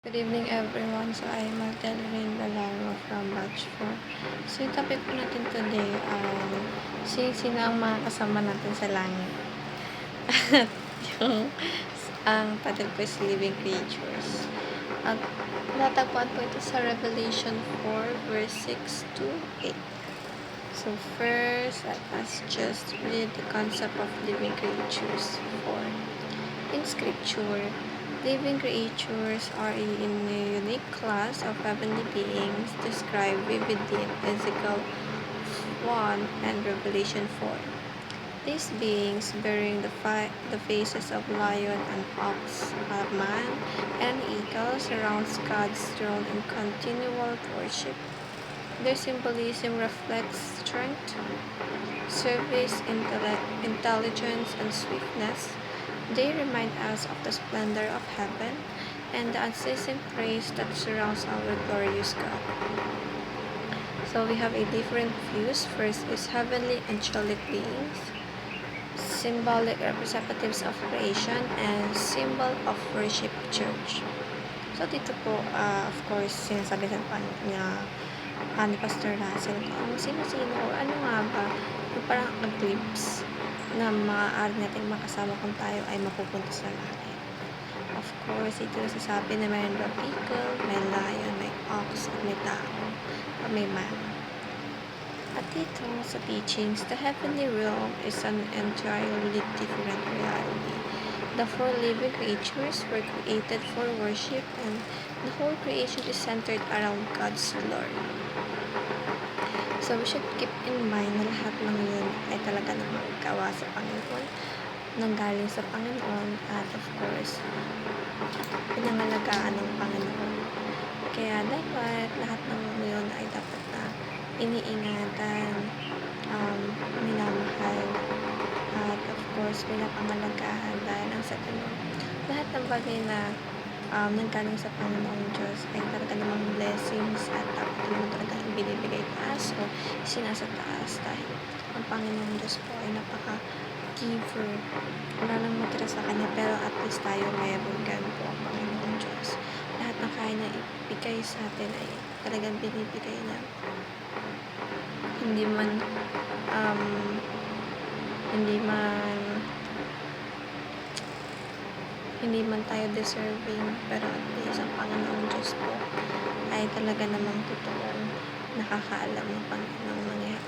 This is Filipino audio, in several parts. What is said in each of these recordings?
Good evening everyone. So I am Magdalene Balaro from Batch 4. So yung topic po natin today ay sino ang mga kasama natin sa langit. At yung ang title po is Living Creatures. At natagpuan po ito sa Revelation 4 verse 6 to 8. So first, let us just read the concept of living creatures. In scripture, living creatures are a unique class of heavenly beings described vividly in Ezekiel 1 and Revelation 4. These beings, bearing the faces of lion and ox, a man, and an eagle, surrounds God's throne in continual worship. Their symbolism reflects strength, service, intelligence, and swiftness. They remind us of the splendor of heaven and the unceasing praise that surrounds our glorious God. So we have a different views. First is heavenly angelic beings, symbolic representatives of creation, and symbol of worship church. So dito po, of course, sinasabi niya ni Pastor Russell kung sino-sino or ano nga ba yung parang glimpse na maaari nating makasama kung tayo ay mapupunta sa langit. Of course, ito nasasabi na mayroon daw eagle, may lion, may ox, at may tao, at may man. At dito sa teachings, the heavenly realm is an entirely different reality. The four living creatures were created for worship, and the whole creation is centered around God's glory. So we should keep in mind na lahat ng yun ay talaga namang gawa sa Panginoon, nanggaling sa Panginoon, at of course, pinangalagaan ng Panginoon. Kaya dapat lahat ng yun ay dapat na iniingatan, minamahal, at of course, pinapangalagahan dahil ang sa ganun, lahat ng bagay na nanggaling sa Panginoong Diyos ay talaga namang blessings at dapat naman talaga ibinibigay taas o sinasa taas dahil ang Panginoong Diyos po ay napaka-giver. Wala nang matira sa Kanya pero at least tayo mayroon ganun po ang Panginoong Diyos. Lahat na kaya na ibigay sa atin ay talagang binibigay na hindi man hindi man tayo deserving, pero at least ang Panginoong Diyos po ay talaga namang totoong nakakaalam ng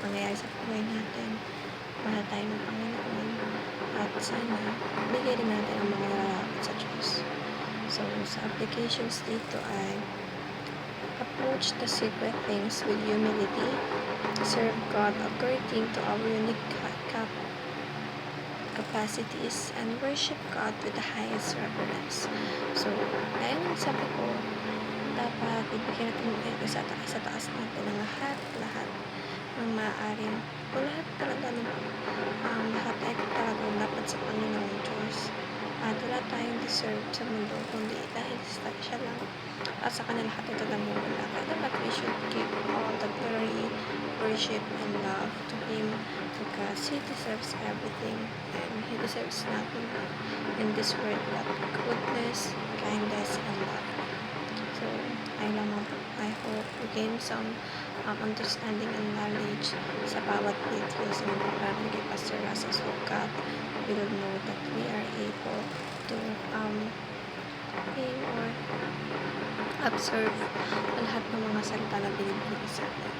mangyayari sa buhay natin. Mahal tayo ng Panginoon at sana bigay rin natin ang mga nararamit sa Diyos. So, sa applications dito ay approach the secret things with humility, serve God according to our unique capacities, and worship God with the highest reverence. So, ngayon sabi ko, dapat ibigay natin sa taas natin ang lahat ng maaaring o lahat talaga ng lahat ay talagang dapat sa Panginoong Diyos. At wala tayong deserve sa mundo kundi dahil siya lang at sa kanila lahat ito lang wala. Kaya dapat we should give all the glory, worship, and love to Him because He deserves everything and He deserves nothing in this world but goodness, kindness, and love. So, I hope we gain some understanding and knowledge sa bawat videos na magpaparin kay Pastor Russell. So, God will know that we are able to aim or observe lahat ng mga salita na binibigay sa atin.